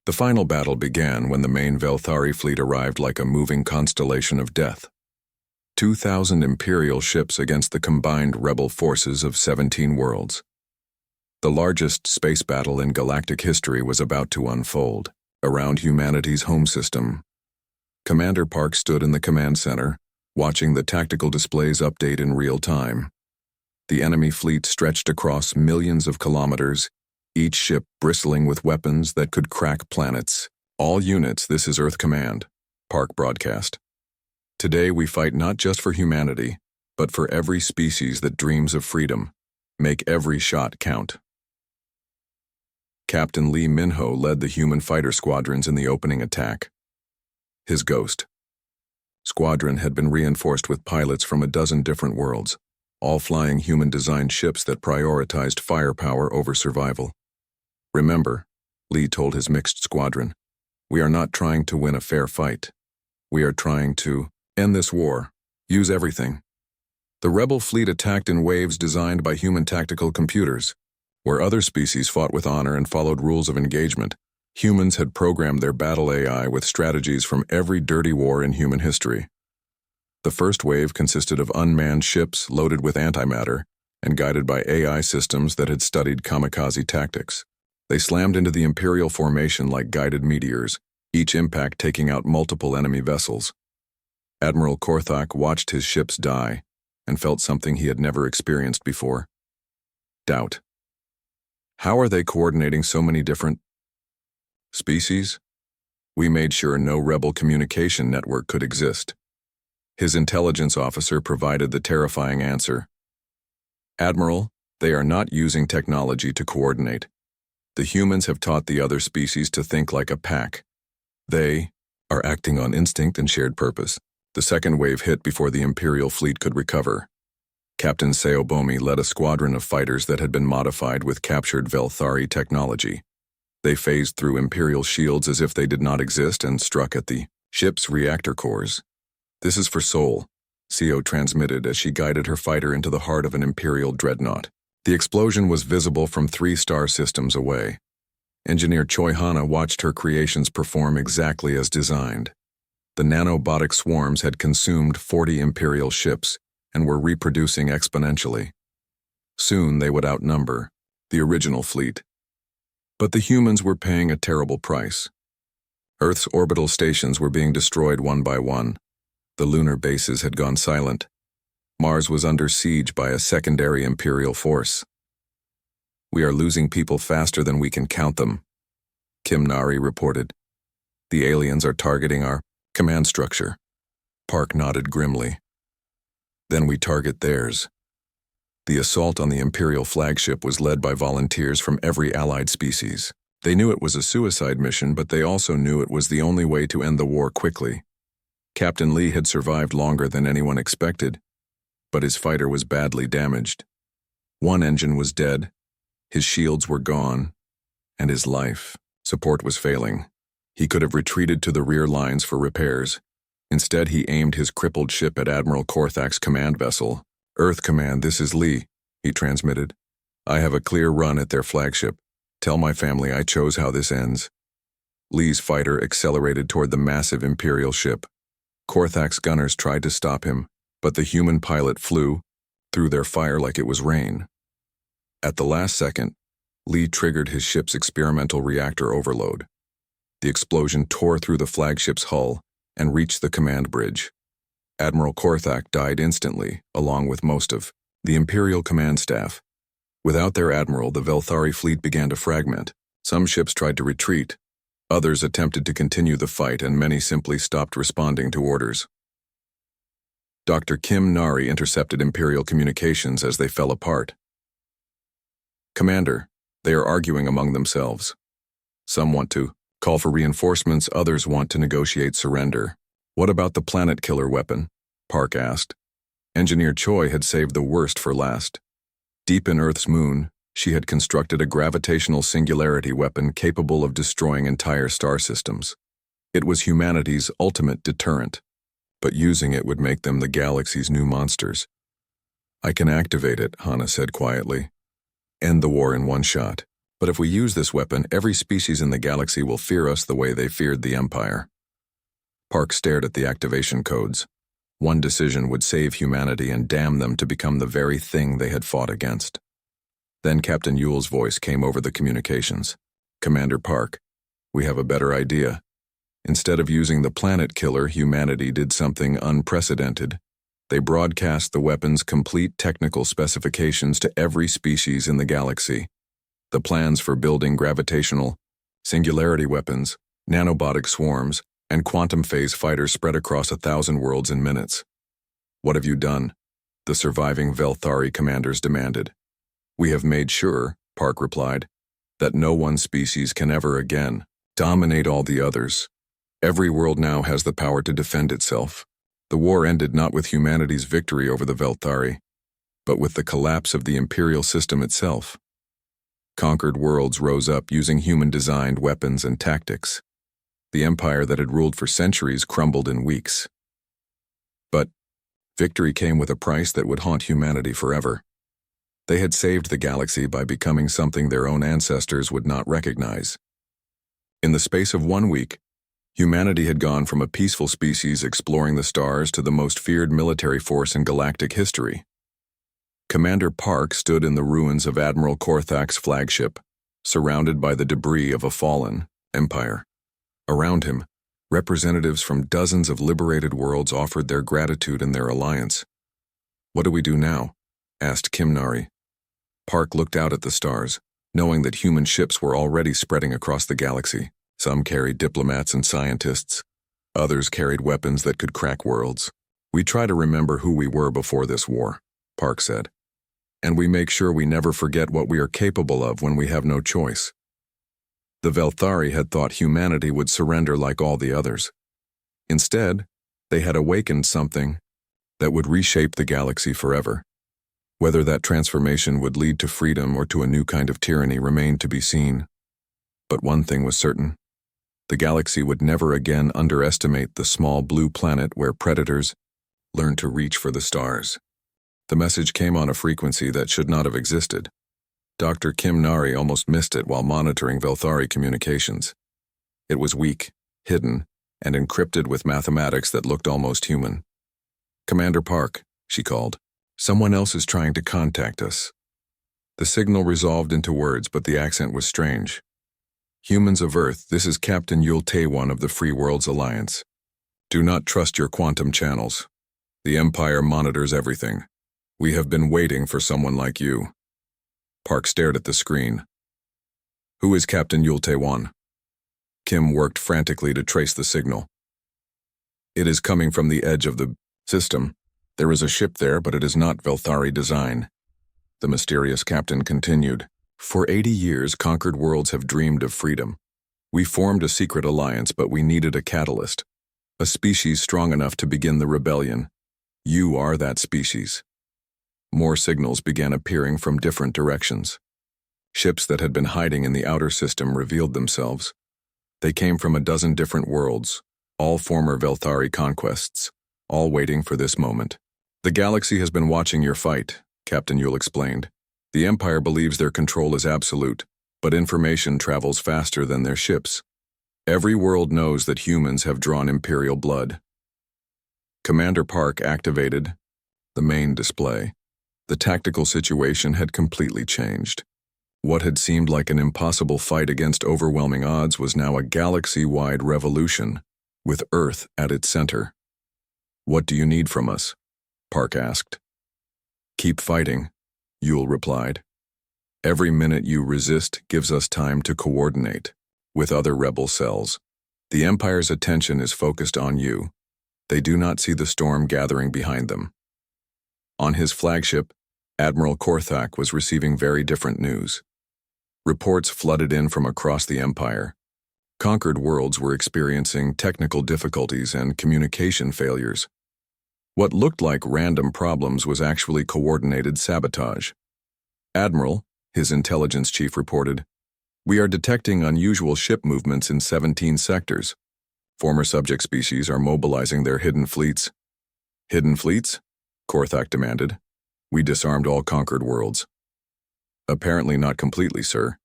The final battle began when the main Velthari fleet arrived like a moving constellation of death. 2,000 Imperial ships against the combined rebel forces of 17 worlds. The largest space battle in galactic history was about to unfold, around humanity's home system. Commander Park stood in the command center, watching the tactical displays update in real time. The enemy fleet stretched across millions of kilometers, each ship bristling with weapons that could crack planets. All units, this is Earth Command, Park broadcast. Today we fight not just for humanity, but for every species that dreams of freedom. Make every shot count. Captain Lee Minho led the human fighter squadrons in the opening attack. His Ghost squadron had been reinforced with pilots from a dozen different worlds, all flying human-designed ships that prioritized firepower over survival. Remember, Lee told his mixed squadron, we are not trying to win a fair fight. We are trying to end this war. Use everything. The rebel fleet attacked in waves designed by human tactical computers. Where other species fought with honor and followed rules of engagement, humans had programmed their battle AI with strategies from every dirty war in human history. The first wave consisted of unmanned ships loaded with antimatter and guided by AI systems that had studied kamikaze tactics. They slammed into the Imperial formation like guided meteors, each impact taking out multiple enemy vessels. Admiral Korthak watched his ships die and felt something he had never experienced before. Doubt. How are they coordinating so many different species? We made sure no rebel communication network could exist. His intelligence officer provided the terrifying answer. Admiral, they are not using technology to coordinate. The humans have taught the other species to think like a pack. They are acting on instinct and shared purpose. The second wave hit before the Imperial fleet could recover. Captain Seobomi led a squadron of fighters that had been modified with captured Velthari technology. They phased through Imperial shields as if they did not exist and struck at the ship's reactor cores. This is for Seoul, Seo transmitted as she guided her fighter into the heart of an Imperial dreadnought. The explosion was visible from 3 star systems away. Engineer Choi Hana watched her creations perform exactly as designed. The nanobotic swarms had consumed 40 Imperial ships and were reproducing exponentially. Soon they would outnumber the original fleet. But the humans were paying a terrible price. Earth's orbital stations were being destroyed one by one. The lunar bases had gone silent. Mars was under siege by a secondary Imperial force. We are losing people faster than we can count them, Kim Nari reported. The aliens are targeting our command structure. Park nodded grimly. Then we target theirs. The assault on the Imperial flagship was led by volunteers from every allied species. They knew it was a suicide mission, but they also knew it was the only way to end the war quickly. Captain Lee had survived longer than anyone expected, but his fighter was badly damaged. One engine was dead, his shields were gone, and his life support was failing. He could have retreated to the rear lines for repairs. Instead, he aimed his crippled ship at Admiral Korthak's command vessel. Earth Command, this is Lee, he transmitted. I have a clear run at their flagship. Tell my family I chose how this ends. Lee's fighter accelerated toward the massive Imperial ship. Korthak's gunners tried to stop him, but the human pilot flew through their fire like it was rain. At the last second, Lee triggered his ship's experimental reactor overload. The explosion tore through the flagship's hull and reached the command bridge. Admiral Korthak died instantly, along with most of the Imperial command staff. Without their admiral, the Velthari fleet began to fragment. Some ships tried to retreat. Others attempted to continue the fight, and many simply stopped responding to orders. Dr. Kim Nari intercepted Imperial communications as they fell apart. Commander, they are arguing among themselves. Some want to call for reinforcements, others want to negotiate surrender. What about the planet killer weapon? Park asked. Engineer Choi had saved the worst for last. Deep in Earth's moon, she had constructed a gravitational singularity weapon capable of destroying entire star systems. It was humanity's ultimate deterrent, but using it would make them the galaxy's new monsters. I can activate it, Hana said quietly. End the war in one shot. But if we use this weapon, every species in the galaxy will fear us the way they feared the Empire. Park stared at the activation codes. One decision would save humanity and damn them to become the very thing they had fought against. Then Captain Yule's voice came over the communications. Commander Park, we have a better idea. Instead of using the planet killer, humanity did something unprecedented. They broadcast the weapon's complete technical specifications to every species in the galaxy. The plans for building gravitational, singularity weapons, nanobotic swarms, and quantum phase fighters spread across 1,000 worlds in minutes. What have you done? The surviving Velthari commanders demanded. We have made sure, Park replied, that no one species can ever again dominate all the others. Every world now has the power to defend itself. The war ended not with humanity's victory over the Velthari, but with the collapse of the imperial system itself. Conquered worlds rose up using human-designed weapons and tactics. The empire that had ruled for centuries crumbled in weeks. But victory came with a price that would haunt humanity forever. They had saved the galaxy by becoming something their own ancestors would not recognize. In the space of 1 week, humanity had gone from a peaceful species exploring the stars to the most feared military force in galactic history. Commander Park stood in the ruins of Admiral Korthak's flagship, surrounded by the debris of a fallen empire. Around him, representatives from dozens of liberated worlds offered their gratitude and their alliance. What do we do now? Asked Kimnari. Park looked out at the stars, knowing that human ships were already spreading across the galaxy. Some carried diplomats and scientists. Others carried weapons that could crack worlds. We try to remember who we were before this war, Park said. And we make sure we never forget what we are capable of when we have no choice. The Velthari had thought humanity would surrender like all the others. Instead, they had awakened something that would reshape the galaxy forever. Whether that transformation would lead to freedom or to a new kind of tyranny remained to be seen. But one thing was certain. The galaxy would never again underestimate the small blue planet where predators learned to reach for the stars. The message came on a frequency that should not have existed. Dr. Kimnari almost missed it while monitoring Velthari communications. It was weak, hidden, and encrypted with mathematics that looked almost human. Commander Park, she called. Someone else is trying to contact us. The signal resolved into words, but the accent was strange. Humans of Earth, this is Captain Yul Taewon of the Free Worlds Alliance. Do not trust your quantum channels. The Empire monitors everything. We have been waiting for someone like you. Park stared at the screen. Who is Captain Yul Taewon? Kim worked frantically to trace the signal. It is coming from the edge of the system. There is a ship there, but it is not Velthari design. The mysterious captain continued. For 80 years, conquered worlds have dreamed of freedom. We formed a secret alliance, but we needed a catalyst. A species strong enough to begin the rebellion. You are that species. More signals began appearing from different directions. Ships that had been hiding in the outer system revealed themselves. They came from a dozen different worlds, all former Velthari conquests, all waiting for this moment. The galaxy has been watching your fight, Captain Yule explained. The Empire believes their control is absolute, but information travels faster than their ships. Every world knows that humans have drawn Imperial blood. Commander Park activated the main display. The tactical situation had completely changed. What had seemed like an impossible fight against overwhelming odds was now a galaxy-wide revolution, with Earth at its center. What do you need from us? Park asked. Keep fighting, Yule replied. Every minute you resist gives us time to coordinate with other rebel cells. The Empire's attention is focused on you. They do not see the storm gathering behind them. On his flagship, Admiral Korthak was receiving very different news. Reports flooded in from across the Empire. Conquered worlds were experiencing technical difficulties and communication failures. What looked like random problems was actually coordinated sabotage. Admiral, his intelligence chief reported, we are detecting unusual ship movements in 17 sectors. Former subject species are mobilizing their hidden fleets. Hidden fleets? Korthak demanded. We disarmed all conquered worlds. Apparently not completely, sir.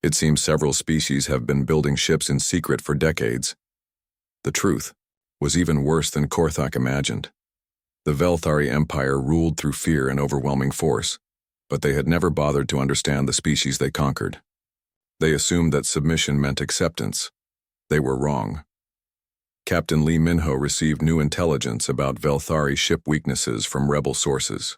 It seems several species have been building ships in secret for decades. The truth was even worse than Korthak imagined. The Velthari Empire ruled through fear and overwhelming force, but they had never bothered to understand the species they conquered. They assumed that submission meant acceptance. They were wrong. Captain Lee Minho received new intelligence about Velthari ship weaknesses from rebel sources.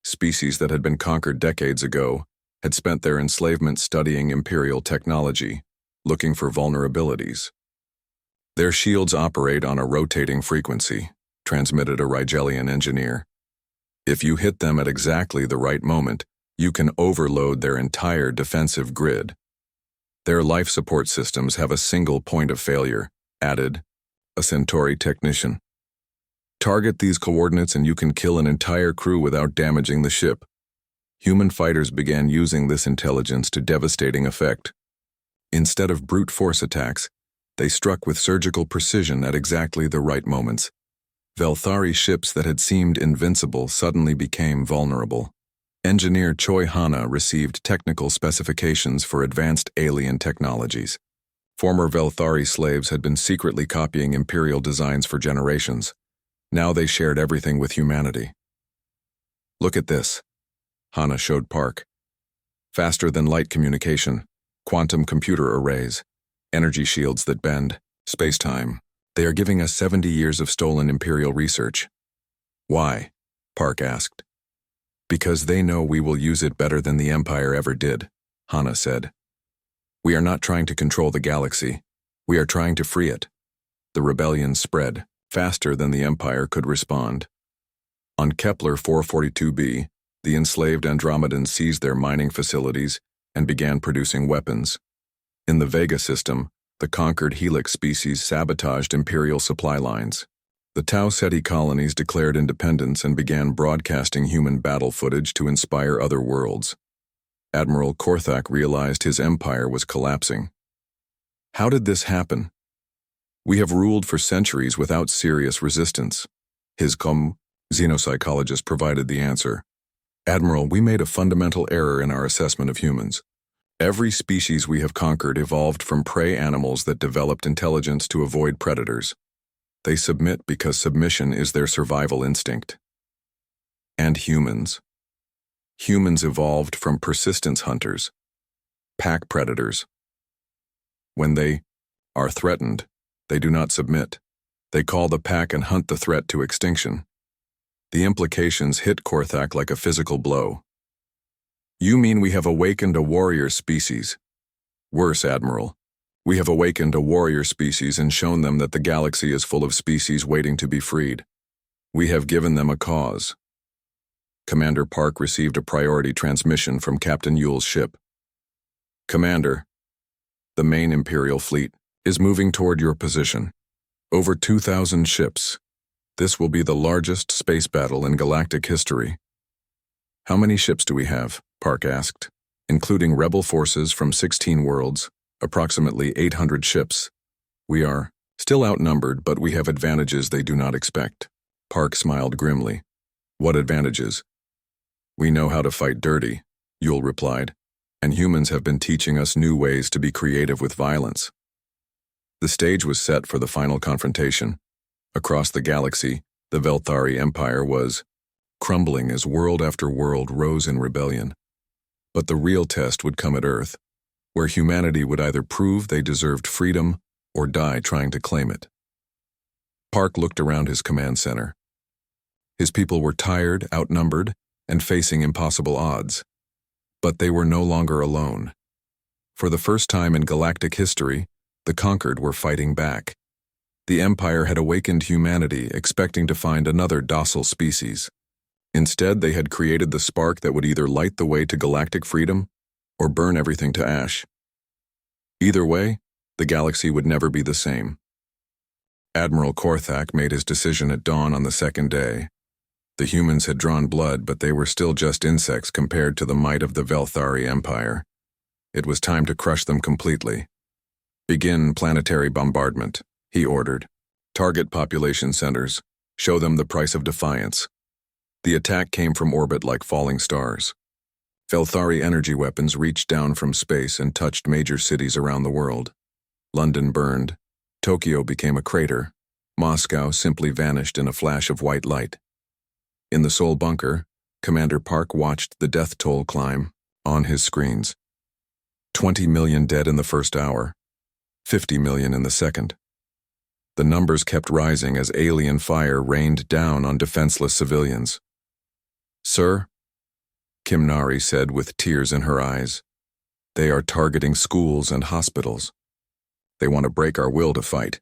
Species that had been conquered decades ago had spent their enslavement studying Imperial technology, looking for vulnerabilities. Their shields operate on a rotating frequency, transmitted a Rigelian engineer. If you hit them at exactly the right moment, you can overload their entire defensive grid. Their life support systems have a single point of failure, added a Centauri technician. Target these coordinates and you can kill an entire crew without damaging the ship. Human fighters began using this intelligence to devastating effect. Instead of brute force attacks, they struck with surgical precision at exactly the right moments. Velthari ships that had seemed invincible suddenly became vulnerable. Engineer Choi Hana received technical specifications for advanced alien technologies. Former Velthari slaves had been secretly copying Imperial designs for generations. Now they shared everything with humanity. Look at this, Hana showed Park. Faster than light communication, quantum computer arrays, energy shields that bend, space-time. They are giving us 70 years of stolen Imperial research. Why? Park asked. Because they know we will use it better than the Empire ever did, Hana said. We are not trying to control the galaxy. We are trying to free it. The rebellion spread faster than the Empire could respond. On Kepler 442b, the enslaved Andromedans seized their mining facilities and began producing weapons. In the Vega system, the conquered Helix species sabotaged Imperial supply lines. The Tau Ceti colonies declared independence and began broadcasting human battle footage to inspire other worlds. Admiral Korthak realized his empire was collapsing. How did this happen? We have ruled for centuries without serious resistance. His xenopsychologist provided the answer. Admiral, we made a fundamental error in our assessment of humans. Every species we have conquered evolved from prey animals that developed intelligence to avoid predators. They submit because submission is their survival instinct. And humans? Humans evolved from persistence hunters, pack predators. When they are threatened, they do not submit. They call the pack and hunt the threat to extinction. The implications hit Korthak like a physical blow. You mean we have awakened a warrior species? Worse, Admiral. We have awakened a warrior species and shown them that the galaxy is full of species waiting to be freed. We have given them a cause. Commander Park received a priority transmission from Captain Yule's ship. Commander, the main Imperial fleet is moving toward your position. Over 2,000 ships. This will be the largest space battle in galactic history. How many ships do we have? Park asked. Including rebel forces from 16 worlds, approximately 800 ships. We are still outnumbered, but we have advantages they do not expect. Park smiled grimly. What advantages? We know how to fight dirty, Yule replied, and humans have been teaching us new ways to be creative with violence. The stage was set for the final confrontation. Across the galaxy, the Velthari Empire was crumbling as world after world rose in rebellion. But the real test would come at Earth, where humanity would either prove they deserved freedom or die trying to claim it. Park looked around his command center. His people were tired, outnumbered, and facing impossible odds. But they were no longer alone. For the first time in galactic history, the conquered were fighting back. The Empire had awakened humanity, expecting to find another docile species. Instead, they had created the spark that would either light the way to galactic freedom or burn everything to ash. Either way, the galaxy would never be the same. Admiral Korthak made his decision at dawn on the second day. The humans had drawn blood, but they were still just insects compared to the might of the Velthari Empire. It was time to crush them completely. Begin planetary bombardment, he ordered. Target population centers. Show them the price of defiance. The attack came from orbit like falling stars. Velthari energy weapons reached down from space and touched major cities around the world. London burned, Tokyo became a crater, Moscow simply vanished in a flash of white light. In the Seoul bunker, Commander Park watched the death toll climb on his screens. 20 million dead in the first hour, 50 million in the second. The numbers kept rising as alien fire rained down on defenseless civilians. "Sir," Kim Nari said with tears in her eyes, "they are targeting schools and hospitals. They want to break our will to fight."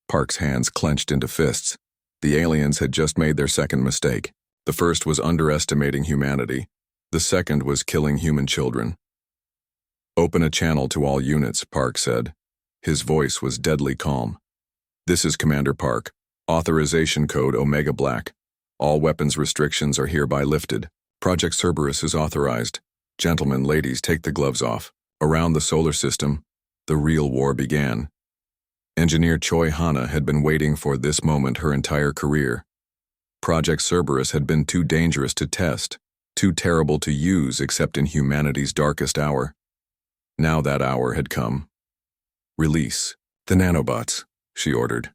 Park's hands clenched into fists. The aliens had just made their second mistake. The first was underestimating humanity. The second was killing human children. "Open a channel to all units," Park said. His voice was deadly calm. "This is Commander Park. Authorization code Omega Black. All weapons restrictions are hereby lifted. Project Cerberus is authorized. Gentlemen, ladies, take the gloves off." Around the solar system, the real war began. Engineer Choi Hana had been waiting for this moment her entire career. Project Cerberus had been too dangerous to test, too terrible to use except in humanity's darkest hour. Now that hour had come. "Release the nanobots," she ordered.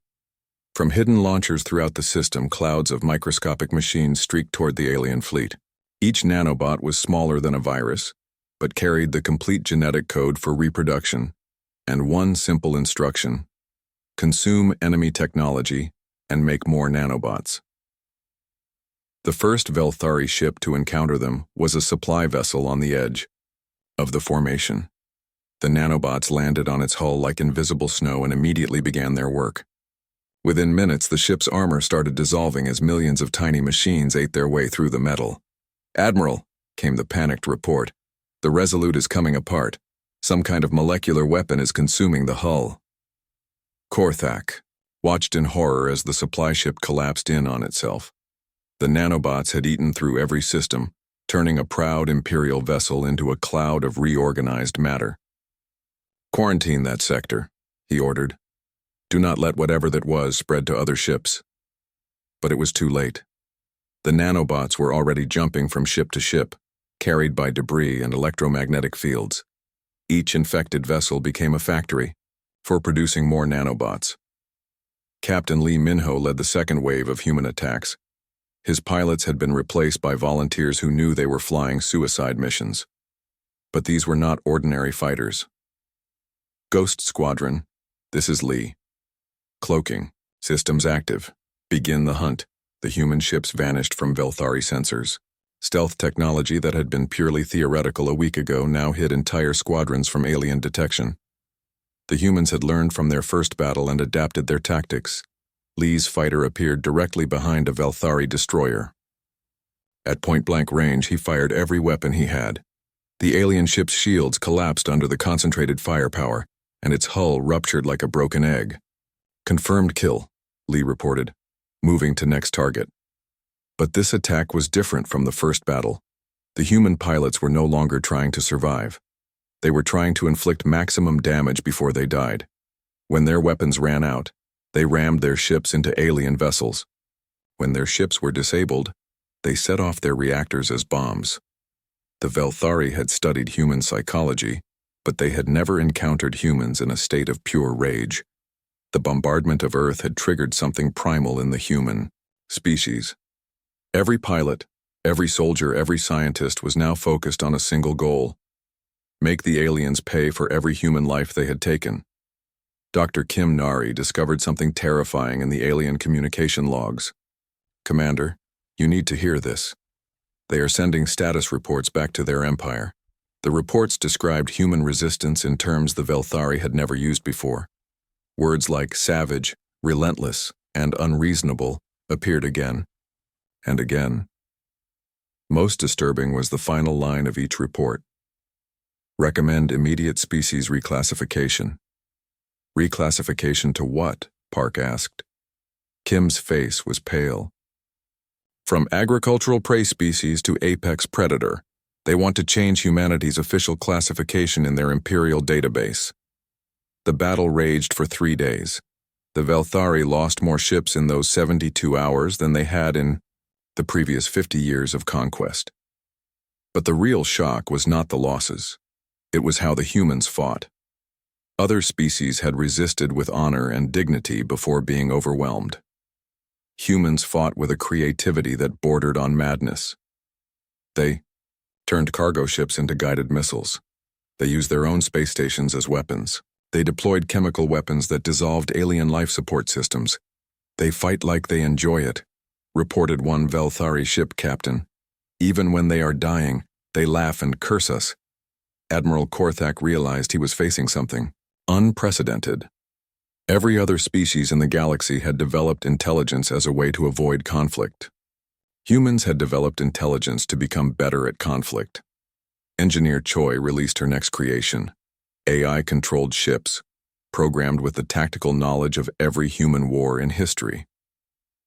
From hidden launchers throughout the system, clouds of microscopic machines streaked toward the alien fleet. Each nanobot was smaller than a virus, but carried the complete genetic code for reproduction, and one simple instruction: consume enemy technology and make more nanobots. The first Velthari ship to encounter them was a supply vessel on the edge of the formation. The nanobots landed on its hull like invisible snow and immediately began their work. Within minutes, the ship's armor started dissolving as millions of tiny machines ate their way through the metal. "Admiral," came the panicked report, "the Resolute is coming apart. Some kind of molecular weapon is consuming the hull." Korthak watched in horror as the supply ship collapsed in on itself. The nanobots had eaten through every system, turning a proud Imperial vessel into a cloud of reorganized matter. "Quarantine that sector," he ordered. "Do not let whatever that was spread to other ships." But it was too late. The nanobots were already jumping from ship to ship, carried by debris and electromagnetic fields. Each infected vessel became a factory for producing more nanobots. Captain Lee Minho led the second wave of human attacks. His pilots had been replaced by volunteers who knew they were flying suicide missions. But these were not ordinary fighters. "Ghost Squadron, this is Lee. Cloaking, systems active. Begin the hunt." The human ships vanished from Velthari sensors. Stealth technology that had been purely theoretical a week ago now hid entire squadrons from alien detection. The humans had learned from their first battle and adapted their tactics. Lee's fighter appeared directly behind a Velthari destroyer. At point-blank range, he fired every weapon he had. The alien ship's shields collapsed under the concentrated firepower, and its hull ruptured like a broken egg. "Confirmed kill," Lee reported, moving to next target. But this attack was different from the first battle. The human pilots were no longer trying to survive. They were trying to inflict maximum damage before they died. When their weapons ran out, they rammed their ships into alien vessels. When their ships were disabled, they set off their reactors as bombs. The Velthari had studied human psychology, but they had never encountered humans in a state of pure rage. The bombardment of Earth had triggered something primal in the human species. Every pilot, every soldier, every scientist was now focused on a single goal: make the aliens pay for every human life they had taken. Dr. Kim Nari discovered something terrifying in the alien communication logs. "Commander, you need to hear this. They are sending status reports back to their empire." The reports described human resistance in terms the Velthari had never used before. Words like savage, relentless, and unreasonable appeared again and again. Most disturbing was the final line of each report: recommend immediate species reclassification. "Reclassification to what?" Park asked. Kim's face was pale. "From agricultural prey species to apex predator. They want to change humanity's official classification in their imperial database." The battle raged for 3 days. The Velthari lost more ships in those 72 hours than they had in the previous 50 years of conquest. But the real shock was not the losses. It was how the humans fought. Other species had resisted with honor and dignity before being overwhelmed. Humans fought with a creativity that bordered on madness. They turned cargo ships into guided missiles. They used their own space stations as weapons. They deployed chemical weapons that dissolved alien life support systems. They fight like they enjoy it, reported one Velthari ship captain. Even when they are dying, they laugh and curse us. Admiral Korthak realized he was facing something unprecedented. Every other species in the galaxy had developed intelligence as a way to avoid conflict. Humans had developed intelligence to become better at conflict. Engineer Choi released her next creation, AI-controlled ships, programmed with the tactical knowledge of every human war in history.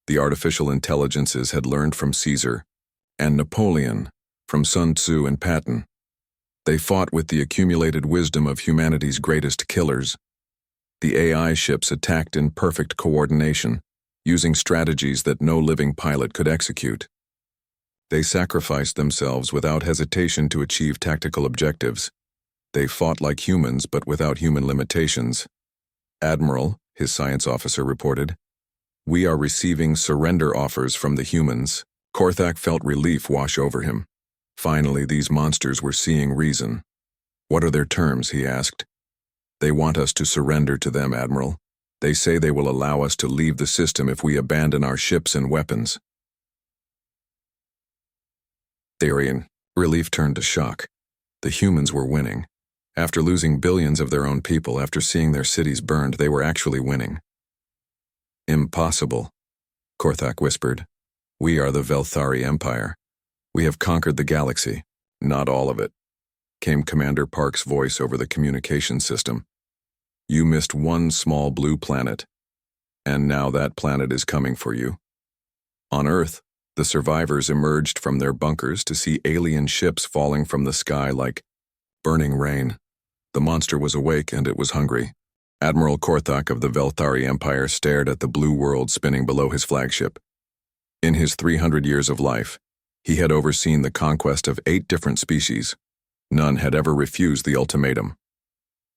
The artificial intelligences had learned from Caesar and Napoleon, from Sun Tzu and Patton. They fought with the accumulated wisdom of humanity's greatest killers. The AI ships attacked in perfect coordination, using strategies that no living pilot could execute. They sacrificed themselves without hesitation to achieve tactical objectives. They fought like humans but without human limitations. Admiral, his science officer reported, "We are receiving surrender offers from the humans." Korthak felt relief wash over him. Finally, these monsters were seeing reason. "What are their terms?" he asked. "They want us to surrender to them, Admiral. They say they will allow us to leave the system if we abandon our ships and weapons." Therian, relief turned to shock. The humans were winning. After losing billions of their own people, after seeing their cities burned, they were actually winning. "Impossible," Korthak whispered. "We are the Velthari Empire. We have conquered the galaxy." "Not all of it," came Commander Park's voice over the communication system. "You missed one small blue planet, and now that planet is coming for you." On Earth, the survivors emerged from their bunkers to see alien ships falling from the sky like burning rain. The monster was awake and it was hungry. Admiral Korthak of the Velthari Empire stared at the blue world spinning below his flagship. In his 300 years of life, he had overseen the conquest of 8 different species. None had ever refused the ultimatum.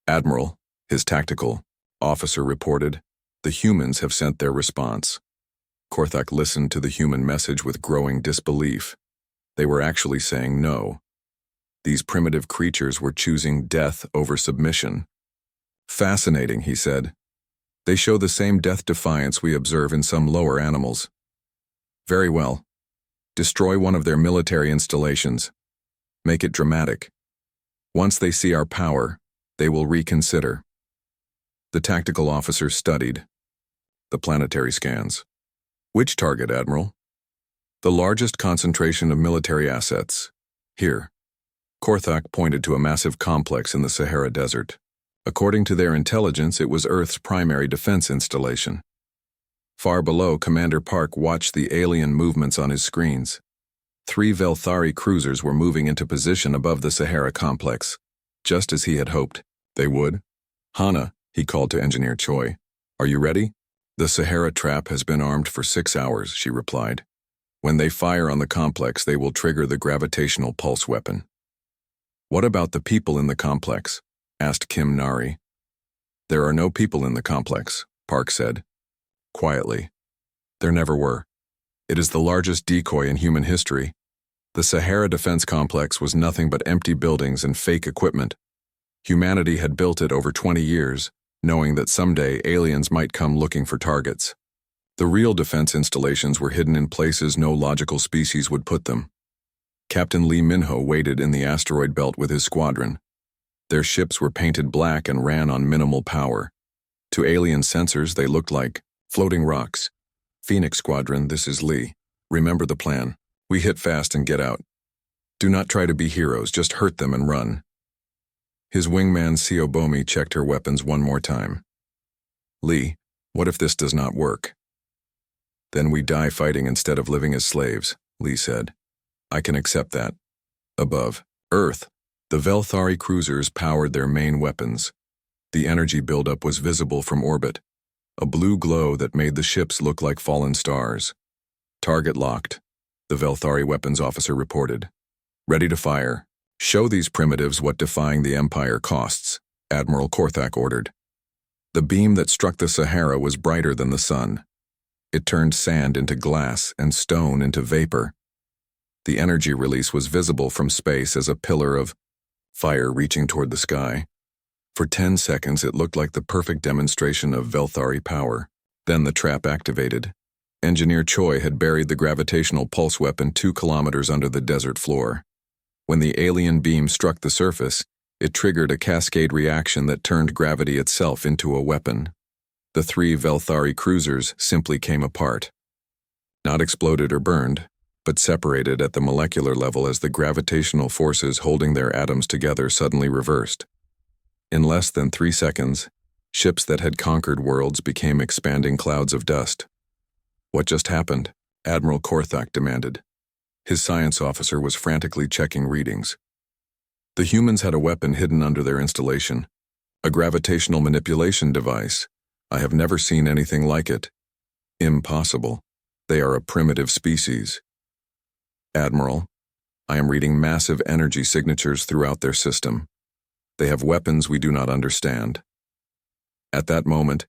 "Admiral," his tactical officer reported, "the humans have sent their response." Korthak listened to the human message with growing disbelief. They were actually saying no. These primitive creatures were choosing death over submission. "Fascinating," he said. "They show the same death defiance we observe in some lower animals." "Very well. Destroy one of their military installations. Make it dramatic. Once they see our power, they will reconsider." The tactical officer studied the planetary scans. "Which target, Admiral?" "The largest concentration of military assets. Here." Korthak pointed to a massive complex in the Sahara Desert. According to their intelligence, it was Earth's primary defense installation. Far below, Commander Park watched the alien movements on his screens. 3 Velthari cruisers were moving into position above the Sahara complex, just as he had hoped they would. "Hana," he called to Engineer Choi, "are you ready?" "The Sahara trap has been armed for 6 hours," she replied. "When they fire on the complex, they will trigger the gravitational pulse weapon." "What about the people in the complex?" asked Kim Nari. "There are no people in the complex," Park said, quietly. "There never were. It is the largest decoy in human history. The Sahara Defense Complex was nothing but empty buildings and fake equipment. Humanity had built it over 20 years, knowing that someday aliens might come looking for targets. The real defense installations were hidden in places no logical species would put them. Captain Lee Minho waited in the asteroid belt with his squadron. Their ships were painted black and ran on minimal power. To alien sensors, they looked like floating rocks. "Phoenix Squadron, this is Lee. Remember the plan. We hit fast and get out. Do not try to be heroes, just hurt them and run." His wingman Siobomi checked her weapons one more time. "Lee, what if this does not work?" "Then we die fighting instead of living as slaves," Lee said. "I can accept that." Above Earth, the Velthari cruisers powered their main weapons. The energy buildup was visible from orbit, a blue glow that made the ships look like fallen stars. "Target locked," the Velthari weapons officer reported. Ready to fire. Show these primitives what defying the Empire costs, Admiral Korthak ordered. The beam that struck the Sahara was brighter than the sun. It turned sand into glass and stone into vapor. The energy release was visible from space as a pillar of fire reaching toward the sky. For 10 seconds it looked like the perfect demonstration of Velthari power. Then the trap activated. Engineer Choi had buried the gravitational pulse weapon 2 kilometers under the desert floor. When the alien beam struck the surface, it triggered a cascade reaction that turned gravity itself into a weapon. The 3 Velthari cruisers simply came apart. Not exploded or burned, but separated at the molecular level as the gravitational forces holding their atoms together suddenly reversed. In less than 3 seconds, ships that had conquered worlds became expanding clouds of dust. What just happened? Admiral Korthak demanded. His science officer was frantically checking readings. The humans had a weapon hidden under their installation. A gravitational manipulation device. I have never seen anything like it. Impossible. They are a primitive species. Admiral, I am reading massive energy signatures throughout their system. They have weapons we do not understand. At that moment,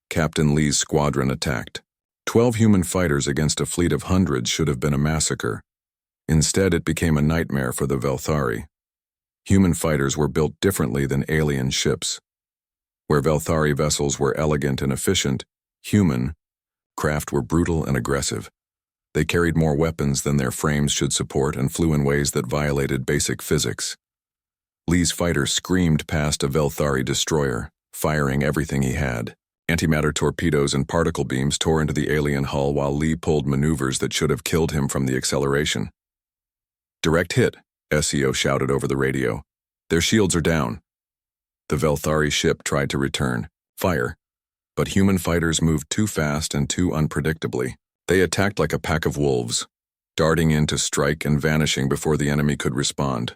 Captain Lee's squadron attacked. 12 human fighters against a fleet of hundreds should have been a massacre. Instead, it became a nightmare for the Velthari. Human fighters were built differently than alien ships. Where Velthari vessels were elegant and efficient, human craft were brutal and aggressive. They carried more weapons than their frames should support and flew in ways that violated basic physics. Lee's fighter screamed past a Velthari destroyer, firing everything he had. Antimatter torpedoes and particle beams tore into the alien hull while Lee pulled maneuvers that should have killed him from the acceleration. Direct hit, SEO shouted over the radio. Their shields are down. The Velthari ship tried to return, fire, but human fighters moved too fast and too unpredictably. They attacked like a pack of wolves, darting in to strike and vanishing before the enemy could respond.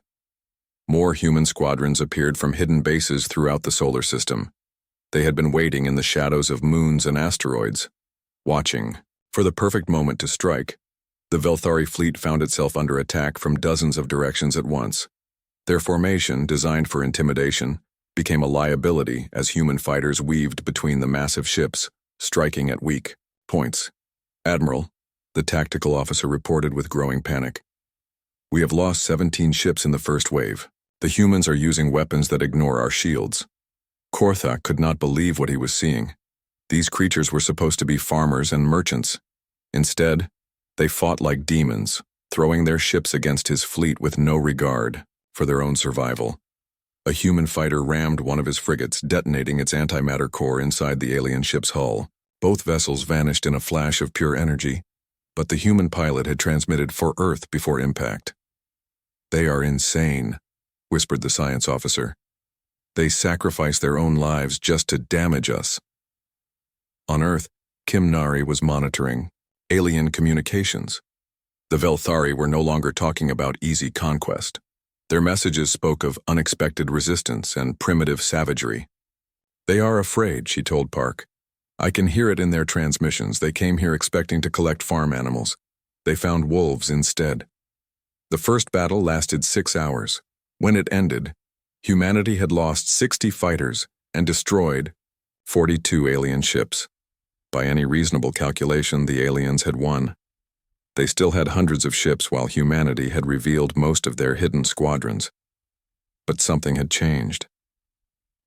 More human squadrons appeared from hidden bases throughout the solar system. They had been waiting in the shadows of moons and asteroids, watching for the perfect moment to strike. The Velthari fleet found itself under attack from dozens of directions at once. Their formation, designed for intimidation, became a liability as human fighters weaved between the massive ships, striking at weak points. Admiral, the tactical officer reported with growing panic. We have lost 17 ships in the first wave. The humans are using weapons that ignore our shields. Korthak could not believe what he was seeing. These creatures were supposed to be farmers and merchants. Instead, they fought like demons, throwing their ships against his fleet with no regard for their own survival. A human fighter rammed one of his frigates, detonating its antimatter core inside the alien ship's hull. Both vessels vanished in a flash of pure energy, but the human pilot had transmitted for Earth before impact. They are insane, whispered the science officer. They sacrifice their own lives just to damage us. On Earth, Kim Nari was monitoring alien communications. The Velthari were no longer talking about easy conquest. Their messages spoke of unexpected resistance and primitive savagery. They are afraid, she told Park. I can hear it in their transmissions. They came here expecting to collect farm animals. They found wolves instead. The first battle lasted 6 hours. When it ended, humanity had lost 60 fighters and destroyed 42 alien ships. By any reasonable calculation, the aliens had won. They still had hundreds of ships while humanity had revealed most of their hidden squadrons. But something had changed.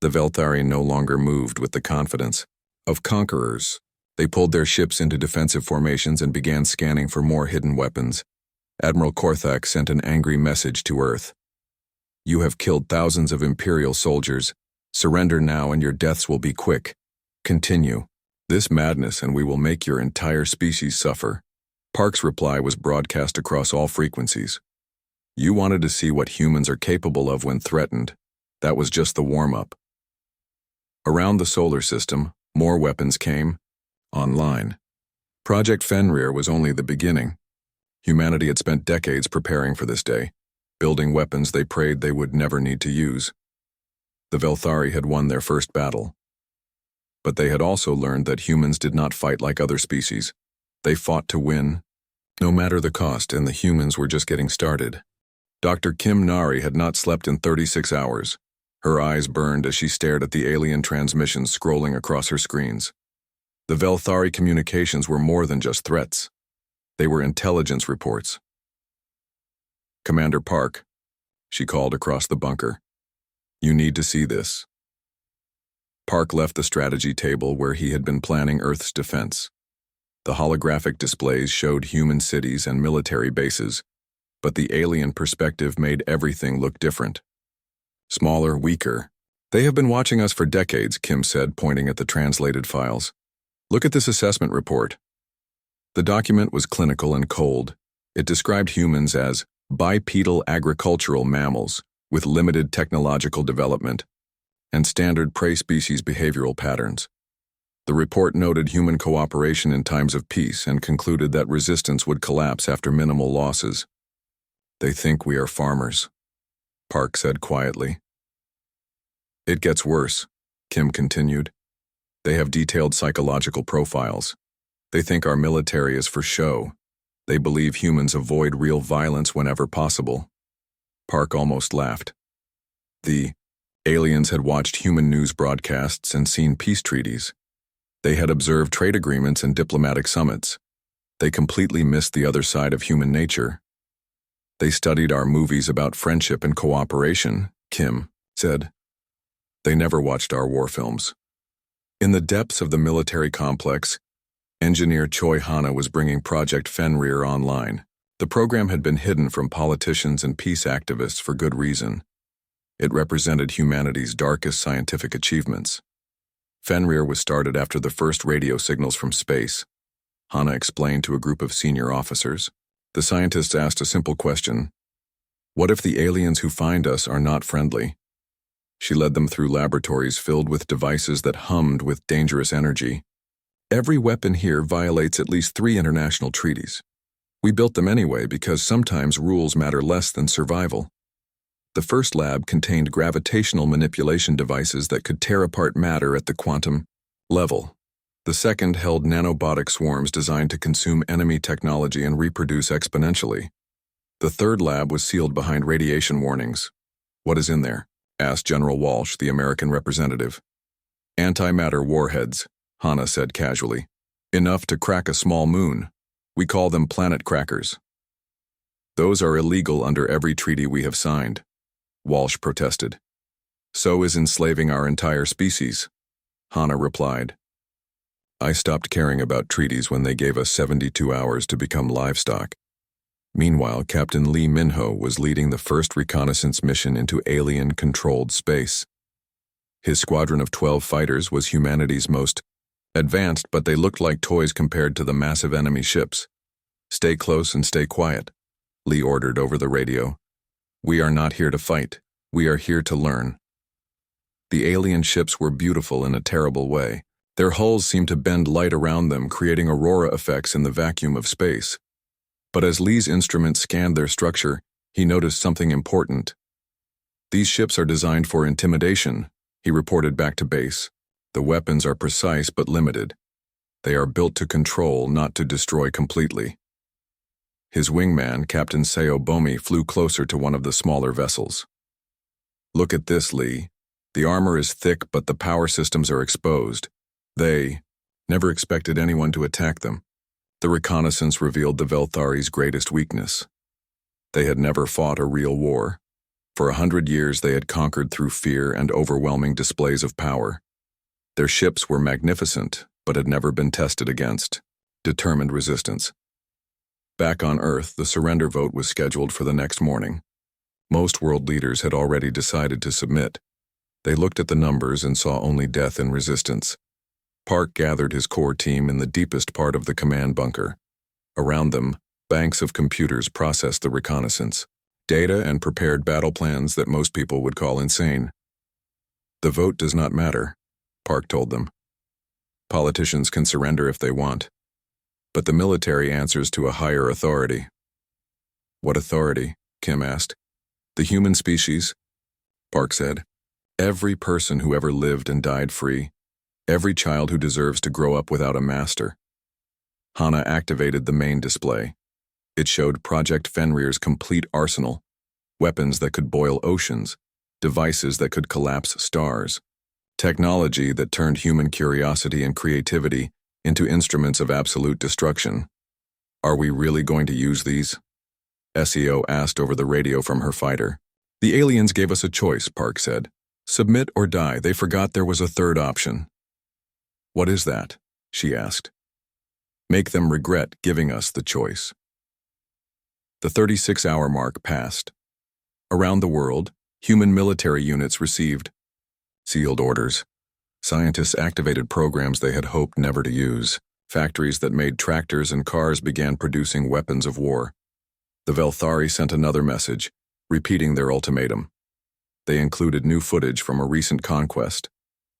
The Velthari no longer moved with the confidence of conquerors. They pulled their ships into defensive formations and began scanning for more hidden weapons. Admiral Korthak sent an angry message to Earth. You have killed thousands of Imperial soldiers. Surrender now and your deaths will be quick. Continue this madness and we will make your entire species suffer. Park's reply was broadcast across all frequencies. You wanted to see what humans are capable of when threatened. That was just the warm-up. Around the solar system, more weapons came online. Project Fenrir was only the beginning. Humanity had spent decades preparing for this day, building weapons they prayed they would never need to use. The Velthari had won their first battle. But they had also learned that humans did not fight like other species. They fought to win, no matter the cost, and the humans were just getting started. Dr. Kim Nari had not slept in 36 hours. Her eyes burned as she stared at the alien transmissions scrolling across her screens. The Velthari communications were more than just threats. They were intelligence reports. "Commander Park," she called across the bunker. "You need to see this." Park left the strategy table where he had been planning Earth's defense. The holographic displays showed human cities and military bases, but the alien perspective made everything look different. Smaller, weaker. "They have been watching us for decades," Kim said, pointing at the translated files. "Look at this assessment report." The document was clinical and cold. It described humans as bipedal agricultural mammals with limited technological development and standard prey species behavioral patterns. The report noted human cooperation in times of peace and concluded that resistance would collapse after minimal losses. "They think we are farmers," Park said quietly. "It gets worse," Kim continued. "They have detailed psychological profiles. They think our military is for show. They believe humans avoid real violence whenever possible." Park almost laughed. The aliens had watched human news broadcasts and seen peace treaties. They had observed trade agreements and diplomatic summits. They completely missed the other side of human nature. "They studied our movies about friendship and cooperation," Kim said. "They never watched our war films." In the depths of the military complex, engineer Choi Hana was bringing Project Fenrir online. The program had been hidden from politicians and peace activists for good reason. It represented humanity's darkest scientific achievements. Fenrir was started after the first radio signals from space. Hana explained to a group of senior officers. The scientists asked a simple question: what if the aliens who find us are not friendly? She led them through laboratories filled with devices that hummed with dangerous energy. "Every weapon here violates at least 3 international treaties. We built them anyway because sometimes rules matter less than survival." The first lab contained gravitational manipulation devices that could tear apart matter at the quantum level. The second held nanobotic swarms designed to consume enemy technology and reproduce exponentially. The third lab was sealed behind radiation warnings. "What is in there?" asked General Walsh, the American representative. "Antimatter warheads," Hana said casually. "Enough to crack a small moon. We call them planet crackers." "Those are illegal under every treaty we have signed," Walsh protested. "So is enslaving our entire species," Hana replied. "I stopped caring about treaties when they gave us 72 hours to become livestock." Meanwhile, Captain Lee Minho was leading the first reconnaissance mission into alien-controlled space. His squadron of 12 fighters was humanity's most advanced, but they looked like toys compared to the massive enemy ships. "Stay close and stay quiet," Lee ordered over the radio. "We are not here to fight. We are here to learn." The alien ships were beautiful in a terrible way. Their hulls seemed to bend light around them, creating aurora effects in the vacuum of space. But as Lee's instrument scanned their structure, he noticed something important. "These ships are designed for intimidation," he reported back to base. "The weapons are precise but limited. They are built to control, not to destroy completely." His wingman, Captain Seo Bomi, flew closer to one of the smaller vessels. "Look at this, Lee. The armor is thick, but the power systems are exposed. They never expected anyone to attack them." The reconnaissance revealed the Velthari's greatest weakness. They had never fought a real war. For 100 years they had conquered through fear and overwhelming displays of power. Their ships were magnificent, but had never been tested against determined resistance. Back on Earth, the surrender vote was scheduled for the next morning. Most world leaders had already decided to submit. They looked at the numbers and saw only death and resistance. Park gathered his core team in the deepest part of the command bunker. Around them, banks of computers processed the reconnaissance, data and prepared battle plans that most people would call insane. "The vote does not matter," Park told them. "Politicians can surrender if they want. But the military answers to a higher authority." "What authority?" Kim asked. "The human species," Park said. "Every person who ever lived and died free. Every child who deserves to grow up without a master." Hana activated the main display. It showed Project Fenrir's complete arsenal. weapons that could boil oceans, devices that could collapse stars, technology that turned human curiosity and creativity into instruments of absolute destruction. Are we really going to use these? SEO asked over the radio from her fighter. The aliens gave us a choice, Park said. Submit or die. They forgot there was a third option. What is that? She asked. Make them regret giving us the choice. The 36-hour mark passed. Around the world, human military units received sealed orders. Scientists activated programs they had hoped never to use. Factories that made tractors and cars began producing weapons of war. The Velthari sent another message, repeating their ultimatum. They included new footage from a recent conquest,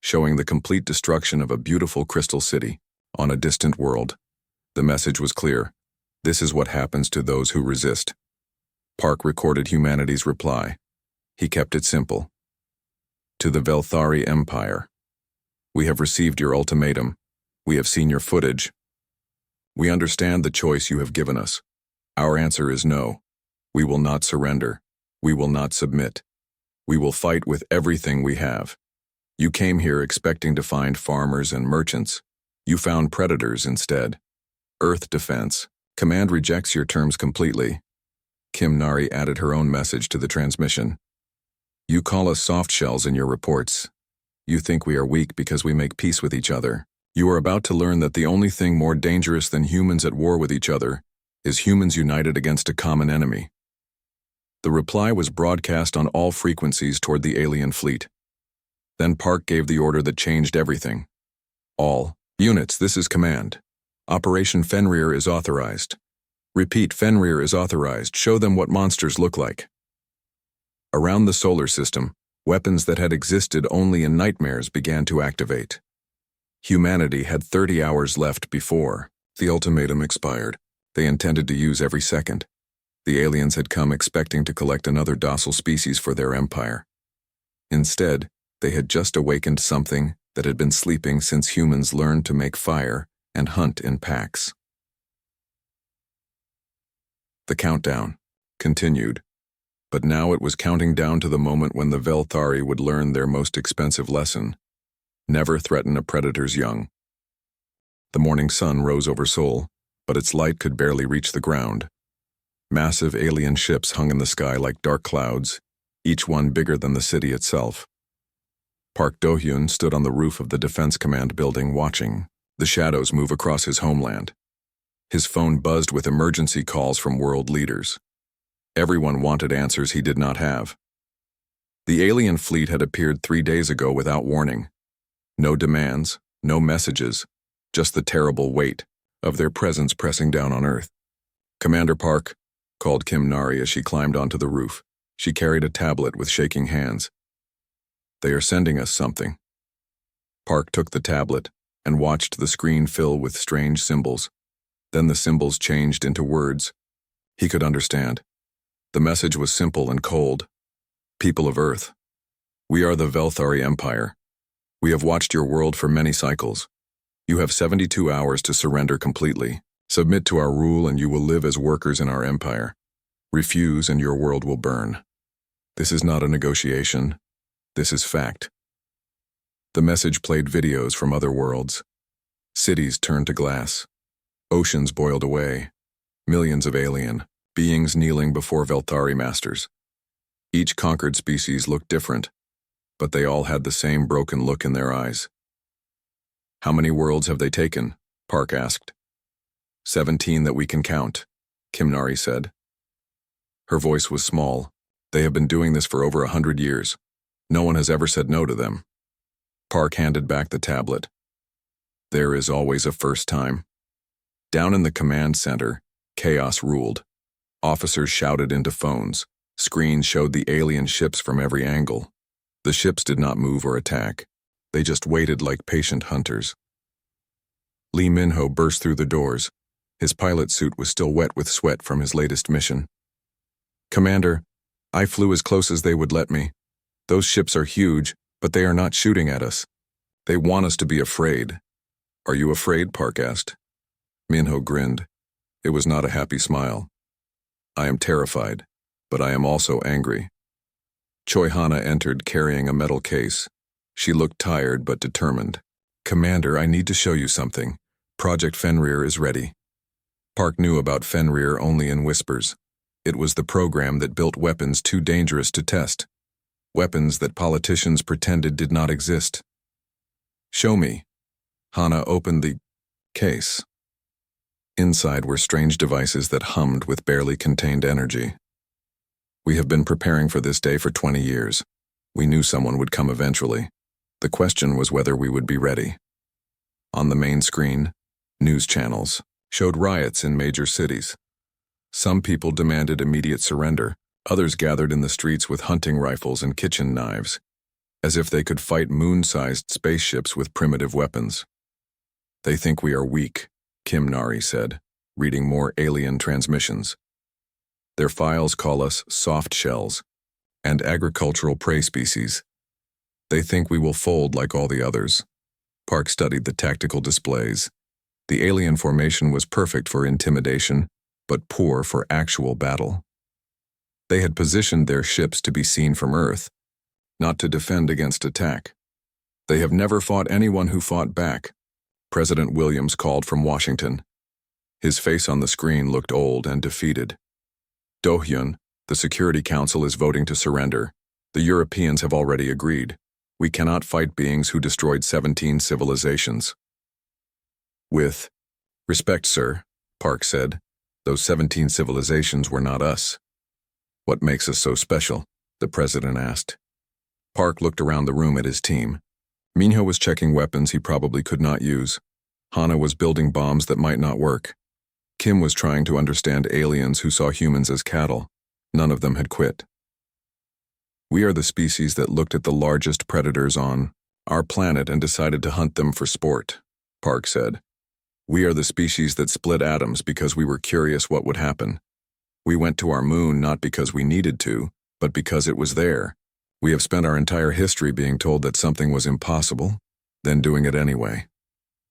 showing the complete destruction of a beautiful crystal city on a distant world. The message was clear. This is what happens to those who resist. Park recorded humanity's reply. He kept it simple. To the Velthari Empire. We have received your ultimatum. We have seen your footage. We understand the choice you have given us. Our answer is no. We will not surrender. We will not submit. We will fight with everything we have. You came here expecting to find farmers and merchants. You found predators instead. Earth defense. Command rejects your terms completely. Kim Nari added her own message to the transmission. You call us soft shells in your reports. You think we are weak because we make peace with each other. You are about to learn that the only thing more dangerous than humans at war with each other is humans united against a common enemy. The reply was broadcast on all frequencies toward the alien fleet. Then Park gave the order that changed everything. All units, this is command. Operation Fenrir is authorized. Repeat, Fenrir is authorized. Show them what monsters look like. Around the solar system, weapons that had existed only in nightmares began to activate. Humanity had 30 hours left before the ultimatum expired. They intended to use every second. The aliens had come expecting to collect another docile species for their empire. Instead, they had just awakened something that had been sleeping since humans learned to make fire and hunt in packs. The countdown continued, but now it was counting down to the moment when the Velthari would learn their most expensive lesson: never threaten a predator's young. The morning sun rose over Seoul, but its light could barely reach the ground. Massive alien ships hung in the sky like dark clouds, each one bigger than the city itself. Park Do-hyun stood on the roof of the Defense Command building watching the shadows move across his homeland. His phone buzzed with emergency calls from world leaders. Everyone wanted answers he did not have. The alien fleet had appeared 3 days ago without warning. No demands, no messages, just the terrible weight of their presence pressing down on Earth. Commander Park, called Kim Nari as she climbed onto the roof. She carried a tablet with shaking hands. They are sending us something. Park took the tablet and watched the screen fill with strange symbols. Then the symbols changed into words. He could understand. The message was simple and cold. People of Earth, we are the Velthari Empire. We have watched your world for many cycles. You have 72 hours to surrender completely. Submit to our rule and you will live as workers in our empire. Refuse and your world will burn. This is not a negotiation. This is fact. The message played videos from other worlds. Cities turned to glass. Oceans boiled away. Millions of alien beings kneeling before Velthari masters. Each conquered species looked different, but they all had the same broken look in their eyes. How many worlds have they taken? Park asked. 17 that we can count, Kim Nari said. Her voice was small. They have been doing this for over 100 years. No one has ever said no to them. Park handed back the tablet. There is always a first time. Down in the command center, chaos ruled. Officers shouted into phones. Screens showed the alien ships from every angle. The ships did not move or attack. They just waited like patient hunters. Lee Min-ho burst through the doors. His pilot suit was still wet with sweat from his latest mission. Commander, I flew as close as they would let me. Those ships are huge, but they are not shooting at us. They want us to be afraid. Are you afraid? Park asked. Min-ho grinned. It was not a happy smile. I am terrified. but I am also angry. Choi Hana entered carrying a metal case. She looked tired but determined. Commander, I need to show you something. Project Fenrir is ready. Park knew about Fenrir only in whispers. It was the program that built weapons too dangerous to test. Weapons that politicians pretended did not exist. Show me. Hana opened the case. Inside were strange devices that hummed with barely contained energy. We have been preparing for this day for 20 years. We knew someone would come eventually. The question was whether we would be ready. On the main screen, news channels showed riots in major cities. Some people demanded immediate surrender. Others gathered in the streets with hunting rifles and kitchen knives, as if they could fight moon-sized spaceships with primitive weapons. They think we are weak, Kim Nari said, reading more alien transmissions. Their files call us soft shells and agricultural prey species. They think we will fold like all the others. Park studied the tactical displays. The alien formation was perfect for intimidation, but poor for actual battle. They had positioned their ships to be seen from Earth, not to defend against attack. They have never fought anyone who fought back. President Williams called from Washington. His face on the screen looked old and defeated. Do-hyun, the Security Council is voting to surrender. The Europeans have already agreed. We cannot fight beings who destroyed 17 civilizations. With respect, sir, Park said, those 17 civilizations were not us. What makes us so special? The president asked. Park looked around the room at his team. Minho was checking weapons he probably could not use. Hana was building bombs that might not work. Kim was trying to understand aliens who saw humans as cattle. None of them had quit. We are the species that looked at the largest predators on our planet and decided to hunt them for sport, Park said. We are the species that split atoms because we were curious what would happen. We went to our moon not because we needed to, but because it was there. We have spent our entire history being told that something was impossible, then doing it anyway.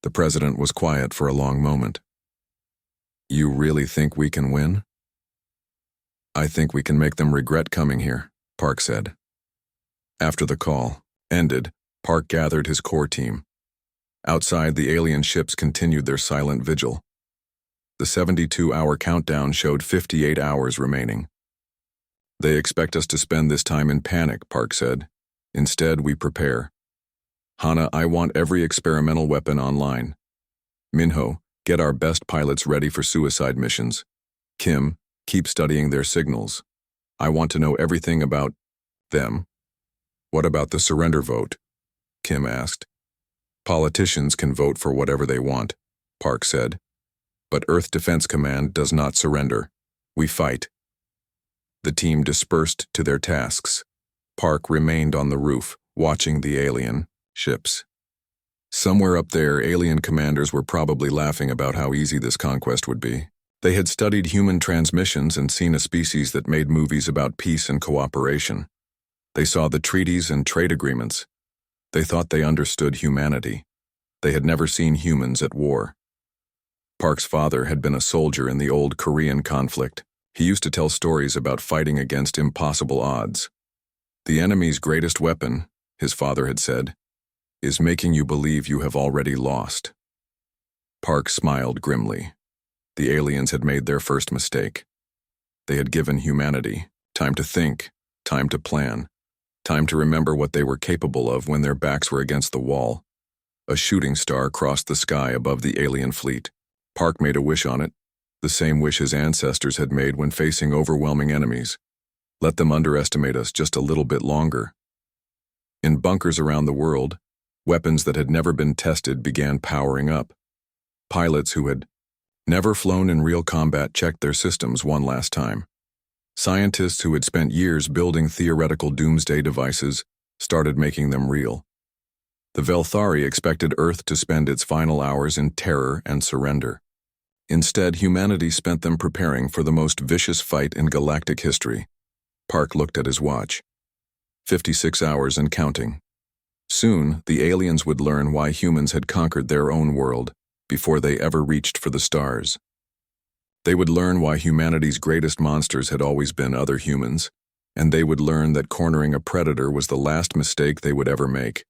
The president was quiet for a long moment. You really think we can win? I think we can make them regret coming here, Park said. After the call ended, Park gathered his core team. Outside, the alien ships continued their silent vigil. The 72-hour countdown showed 58 hours remaining. They expect us to spend this time in panic, Park said. Instead, we prepare. Hana, I want every experimental weapon online. Minho, get our best pilots ready for suicide missions. Kim, keep studying their signals. I want to know everything about them. What about the surrender vote? Kim asked. Politicians can vote for whatever they want, Park said. But Earth Defense Command does not surrender. We fight. The team dispersed to their tasks. Park remained on the roof, watching the alien ships. Somewhere up there, alien commanders were probably laughing about how easy this conquest would be. They had studied human transmissions and seen a species that made movies about peace and cooperation. They saw the treaties and trade agreements. They thought they understood humanity. They had never seen humans at war. Park's father had been a soldier in the old Korean conflict. He used to tell stories about fighting against impossible odds. The enemy's greatest weapon, his father had said, is making you believe you have already lost. Park smiled grimly. The aliens had made their first mistake. They had given humanity time to think, time to plan, time to remember what they were capable of when their backs were against the wall. A shooting star crossed the sky above the alien fleet. Park made a wish on it, the same wish his ancestors had made when facing overwhelming enemies. Let them underestimate us just a little bit longer. In bunkers around the world, weapons that had never been tested began powering up. Pilots who had never flown in real combat checked their systems one last time. Scientists who had spent years building theoretical doomsday devices started making them real. The Velthari expected Earth to spend its final hours in terror and surrender. Instead, humanity spent them preparing for the most vicious fight in galactic history. Park looked at his watch. 56 hours and counting. Soon, the aliens would learn why humans had conquered their own world before they ever reached for the stars. They would learn why humanity's greatest monsters had always been other humans, and they would learn that cornering a predator was the last mistake they would ever make.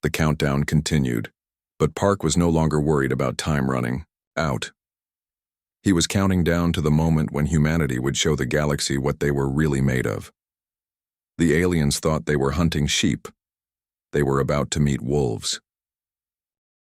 The countdown continued, but Park was no longer worried about time running out. He was counting down to the moment when humanity would show the galaxy what they were really made of. The aliens thought they were hunting sheep. They were about to meet wolves.